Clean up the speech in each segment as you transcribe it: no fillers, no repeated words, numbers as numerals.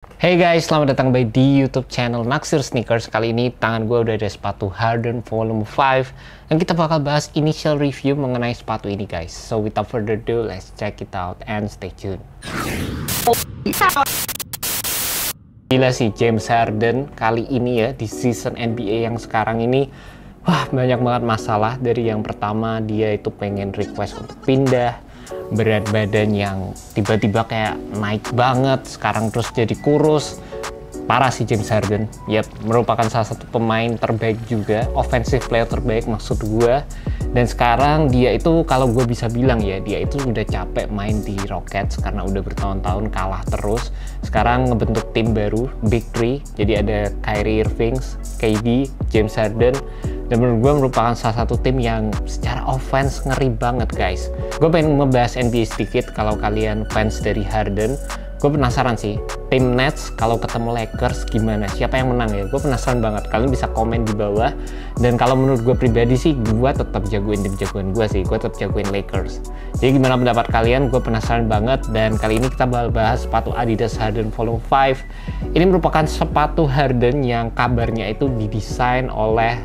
Hey guys, selamat datang kembali di YouTube channel Naksir Sneakers. Kali ini tangan gue udah ada sepatu Harden Volume 5 dan kita bakal bahas initial review mengenai sepatu ini guys. So without further ado, let's check it out and stay tuned. Gila sih James Harden kali ini ya di season NBA yang sekarang ini. Wah, banyak banget masalah. Dari yang pertama dia itu pengen request untuk pindah, berat badan yang tiba-tiba kayak naik banget, sekarang terus jadi kurus. Parah sih James Harden. Yap, merupakan salah satu pemain terbaik juga, offensive player terbaik maksud gue. Dan sekarang dia itu, kalau gue bisa bilang ya, dia itu udah capek main di Rockets karena udah bertahun-tahun kalah terus. Sekarang ngebentuk tim baru, Big Three. Jadi ada Kyrie Irving, KD, James Harden. Dan menurut gue merupakan salah satu tim yang secara offense ngeri banget guys. Gue pengen ngebahas NBA sedikit. Kalau kalian fans dari Harden, gue penasaran sih tim Nets kalau ketemu Lakers gimana, siapa yang menang ya. Gue penasaran banget, kalian bisa komen di bawah. Dan kalau menurut gue pribadi sih, gue tetap jagoin tim jagoan gue sih, gue tetap jagoin Lakers. Jadi gimana pendapat kalian, gue penasaran banget. Dan kali ini kita bakal bahas sepatu Adidas Harden Volume 5. Ini merupakan sepatu Harden yang kabarnya itu didesain oleh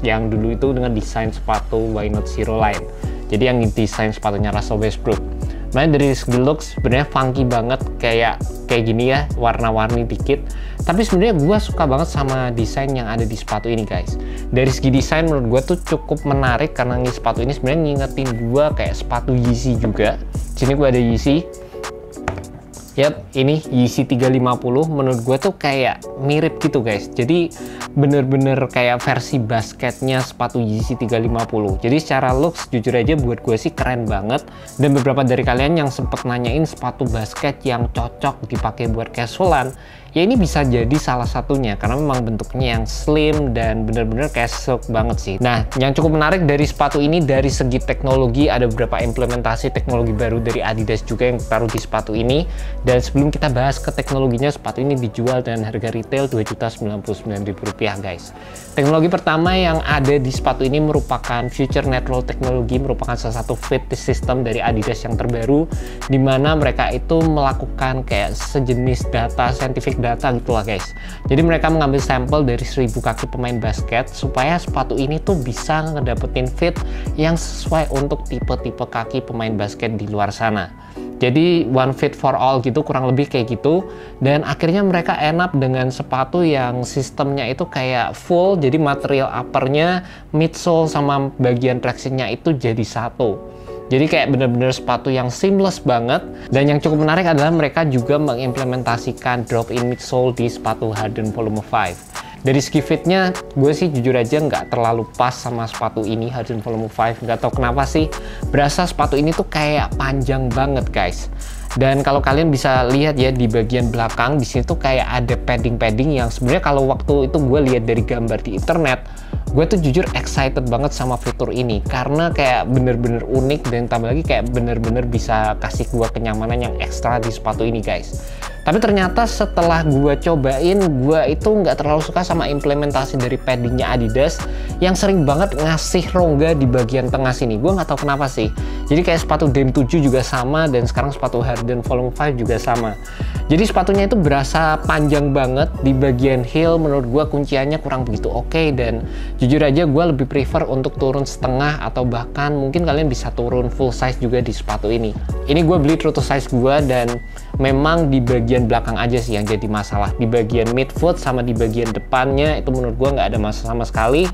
yang dulu itu dengan desain sepatu Why Not Zero Line. Jadi yang desain sepatunya Russell Westbrook. Nah, dari segi looks sebenarnya funky banget, kayak gini ya, warna-warni dikit. Tapi sebenarnya gue suka banget sama desain yang ada di sepatu ini guys. Dari segi desain menurut gue tuh cukup menarik karena sepatu ini sebenarnya ngingetin gue kayak sepatu Yeezy juga. Sini gue ada Yeezy. Yap, ini Yeezy 350 menurut gue tuh kayak mirip gitu guys. Jadi bener-bener kayak versi basketnya sepatu Yeezy 350. Jadi secara looks jujur aja buat gue sih keren banget. Dan beberapa dari kalian yang sempet nanyain sepatu basket yang cocok dipakai buat casualan, ya ini bisa jadi salah satunya karena memang bentuknya yang slim dan bener-bener casual banget sih. Nah, yang cukup menarik dari sepatu ini dari segi teknologi, ada beberapa implementasi teknologi baru dari Adidas juga yang taruh di sepatu ini. Dan sebelum kita bahas ke teknologinya, sepatu ini dijual dengan harga retail Rp2.099.000 guys. Teknologi pertama yang ada di sepatu ini merupakan Future Natural Technology, merupakan salah satu fit system dari Adidas yang terbaru, di mana mereka itu melakukan kayak sejenis data, scientific data gitulah guys. Jadi mereka mengambil sampel dari 1000 kaki pemain basket supaya sepatu ini tuh bisa ngedapetin fit yang sesuai untuk tipe-tipe kaki pemain basket di luar sana. Jadi one fit for all gitu, kurang lebih kayak gitu. Dan akhirnya mereka end up dengan sepatu yang sistemnya itu kayak full. Jadi material uppernya, midsole sama bagian traksinya itu jadi satu. Jadi kayak bener-bener sepatu yang seamless banget. Dan yang cukup menarik adalah mereka juga mengimplementasikan drop-in midsole di sepatu Harden Volume 5. Dari segi fitnya, gue sih jujur aja nggak terlalu pas sama sepatu ini Harden Volume 5. Nggak tahu kenapa sih, berasa sepatu ini tuh kayak panjang banget guys. Dan kalau kalian bisa lihat ya di bagian belakang, di sini tuh kayak ada padding-padding yang sebenarnya kalau waktu itu gue lihat dari gambar di internet, gue tuh jujur excited banget sama fitur ini karena kayak bener-bener unik dan tambah lagi kayak bener-bener bisa kasih gue kenyamanan yang ekstra di sepatu ini guys. Tapi ternyata setelah gue cobain, gue itu nggak terlalu suka sama implementasi dari paddingnya Adidas yang sering banget ngasih rongga di bagian tengah sini. Gue nggak tahu kenapa sih. Jadi kayak sepatu Dame 7 juga sama, dan sekarang sepatu Harden Volume 5 juga sama. Jadi sepatunya itu berasa panjang banget. Di bagian heel menurut gue kunciannya kurang begitu oke, dan jujur aja gue lebih prefer untuk turun setengah atau bahkan mungkin kalian bisa turun full size juga di sepatu ini. Ini gue beli true to size gue, dan memang di bagian belakang aja sih yang jadi masalah. Di bagian midfoot sama di bagian depannya itu menurut gue nggak ada masalah sama sekali.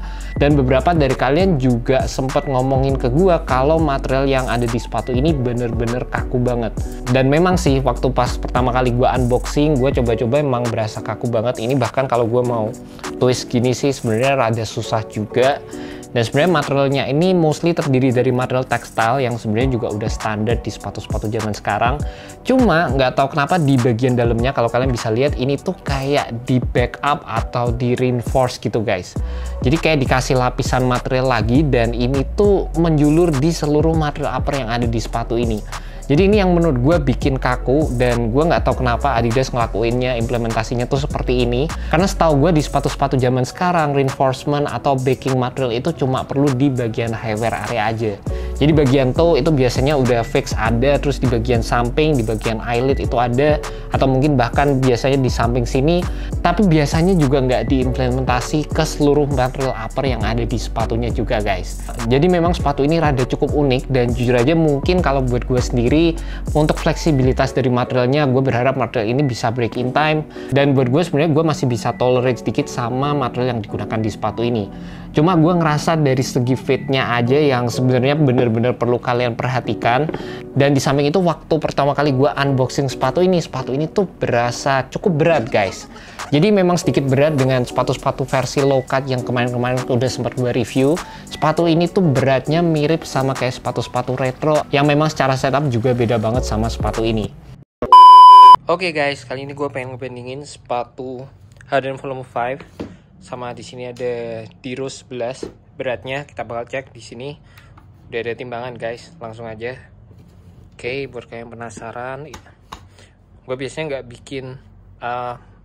Dan beberapa dari kalian juga sempat ngomongin ke gue kalau material yang ada di sepatu ini bener-bener kaku banget. Dan memang sih waktu pas pertama kali gue unboxing, gue coba-coba emang berasa kaku banget. Ini bahkan kalau gue mau twist gini sih sebenarnya rada susah juga. Dan sebenarnya materialnya ini mostly terdiri dari material tekstil yang sebenarnya juga udah standar di sepatu-sepatu zaman sekarang. Cuma nggak tahu kenapa di bagian dalamnya, kalau kalian bisa lihat, ini tuh kayak di backup atau di reinforce gitu guys. Jadi kayak dikasih lapisan material lagi, dan ini tuh menjulur di seluruh material upper yang ada di sepatu ini. Jadi ini yang menurut gue bikin kaku, dan gue nggak tahu kenapa Adidas ngelakuinnya, implementasinya tuh seperti ini. Karena setahu gue di sepatu-sepatu zaman sekarang, reinforcement atau backing material itu cuma perlu di bagian high wear area aja. Jadi bagian toe itu biasanya udah fix ada, terus di bagian samping, di bagian eyelid itu ada, atau mungkin bahkan biasanya di samping sini, tapi biasanya juga nggak diimplementasi ke seluruh material upper yang ada di sepatunya juga guys. Jadi memang sepatu ini rada cukup unik, dan jujur aja mungkin kalau buat gue sendiri, untuk fleksibilitas dari materialnya, gue berharap material ini bisa break in time, dan buat gue sebenarnya gue masih bisa tolerate sedikit sama material yang digunakan di sepatu ini. Cuma gue ngerasa dari segi fitnya aja yang sebenarnya bener-bener perlu kalian perhatikan. Dan di samping itu, waktu pertama kali gue unboxing sepatu ini tuh berasa cukup berat guys. Jadi memang sedikit berat dengan sepatu-sepatu versi low cut yang kemarin-kemarin udah sempat gue review. Sepatu ini tuh beratnya mirip sama kayak sepatu-sepatu retro yang memang secara setup juga beda banget sama sepatu ini. Oke guys, kali ini gue pengen ngebandingin sepatu Harden Volume 5 sama di sini ada Diros 11. Beratnya kita bakal cek di sini. Udah ada timbangan guys, langsung aja. Oke, buat kalian penasaran, gue biasanya nggak bikin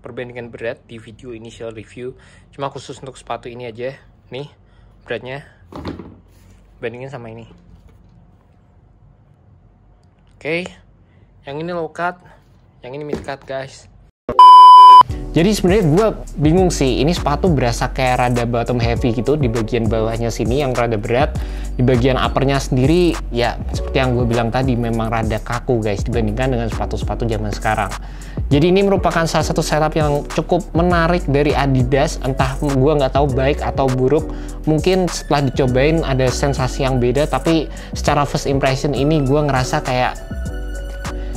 perbandingan berat di video initial review, cuma khusus untuk sepatu ini aja. Nih beratnya, bandingin sama ini. Oke, yang ini low cut, yang ini mid cut guys. Jadi sebenarnya gue bingung sih, ini sepatu berasa kayak rada bottom heavy gitu di bagian bawahnya sini yang rada berat. Di bagian uppernya sendiri ya seperti yang gue bilang tadi, memang rada kaku guys dibandingkan dengan sepatu-sepatu zaman sekarang. Jadi ini merupakan salah satu setup yang cukup menarik dari Adidas. Entah gue nggak tahu baik atau buruk, mungkin setelah dicobain ada sensasi yang beda, tapi secara first impression ini gue ngerasa kayak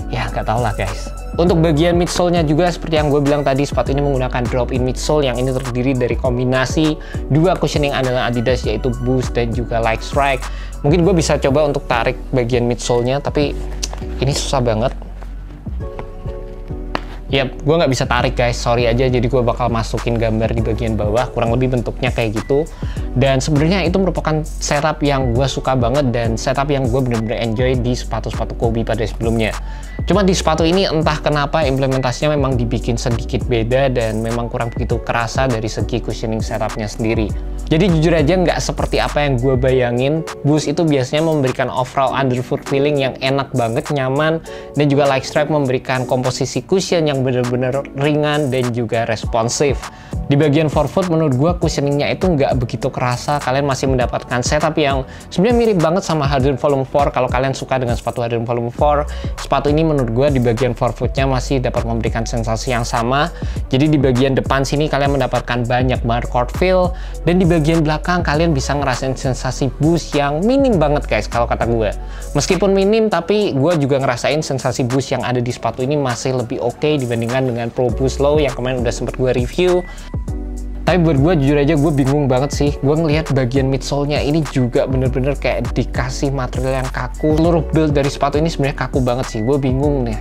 ya nggak tau lah guys. Untuk bagian midsole-nya juga seperti yang gue bilang tadi, sepatu ini menggunakan drop-in midsole yang ini terdiri dari kombinasi dua cushioning andalan Adidas, yaitu Boost dan juga Like Strike. Mungkin gue bisa coba untuk tarik bagian midsole-nya, tapi ini susah banget. Yap, gue nggak bisa tarik guys, sorry aja. Jadi gue bakal masukin gambar di bagian bawah, kurang lebih bentuknya kayak gitu. Dan sebenarnya itu merupakan setup yang gue suka banget, dan setup yang gue bener-bener enjoy di sepatu-sepatu Kobe pada sebelumnya. Cuma di sepatu ini entah kenapa implementasinya memang dibikin sedikit beda, dan memang kurang begitu kerasa dari segi cushioning setupnya sendiri. Jadi jujur aja nggak seperti apa yang gue bayangin. Boost itu biasanya memberikan overall underfoot feeling yang enak banget, nyaman, dan juga Like Strike memberikan komposisi cushion yang bener-bener ringan dan juga responsif. Di bagian forefoot menurut gue cushioningnya itu nggak begitu kerasa. Kalian masih mendapatkan setup yang sebenarnya mirip banget sama Harden Volume 4. Kalau kalian suka dengan sepatu Harden Volume 4, sepatu ini menurut gue di bagian forefootnya masih dapat memberikan sensasi yang sama. Jadi di bagian depan sini kalian mendapatkan banyak banget court feel, dan di bagian belakang kalian bisa ngerasain sensasi boost yang minim banget guys kalau kata gue. Meskipun minim, tapi gue juga ngerasain sensasi boost yang ada di sepatu ini masih lebih oke dibandingkan dengan Pro Boost Low yang kemarin udah sempet gue review. Tapi buat gue jujur aja gue bingung banget sih. Gue ngelihat bagian midsole-nya ini juga bener-bener kayak dikasih material yang kaku. Seluruh build dari sepatu ini sebenarnya kaku banget sih. Gue bingung nih.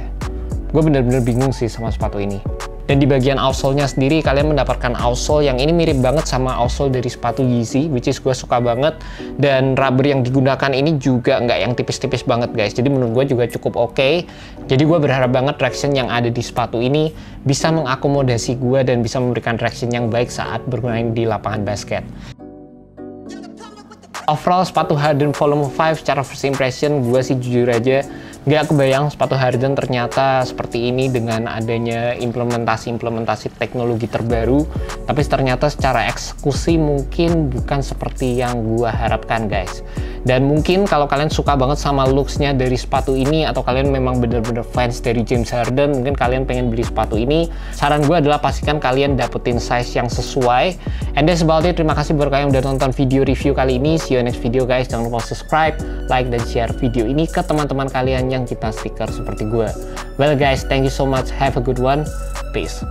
Gue bener-bener bingung sih sama sepatu ini. Dan di bagian outsole-nya sendiri kalian mendapatkan outsole yang ini mirip banget sama outsole dari sepatu Yeezy, which is gue suka banget. Dan rubber yang digunakan ini juga nggak yang tipis-tipis banget guys. Jadi menurut gue juga cukup oke. Jadi gue berharap banget traction yang ada di sepatu ini bisa mengakomodasi gue dan bisa memberikan traction yang baik saat bermain di lapangan basket. Overall sepatu Harden Volume 5 secara first impression gue sih jujur aja nggak kebayang sepatu Harden ternyata seperti ini dengan adanya implementasi teknologi terbaru. Tapi ternyata secara eksekusi mungkin bukan seperti yang gue harapkan guys. Dan mungkin kalau kalian suka banget sama looks-nya dari sepatu ini, atau kalian memang bener-bener fans dari James Harden, mungkin kalian pengen beli sepatu ini, saran gue adalah pastikan kalian dapetin size yang sesuai. And that's about it. Terima kasih buat kalian yang udah nonton video review kali ini. See you next video guys. Jangan lupa subscribe, like, dan share video ini ke teman-teman kalian yang kita stiker seperti gue. Well guys, thank you so much. Have a good one. Peace.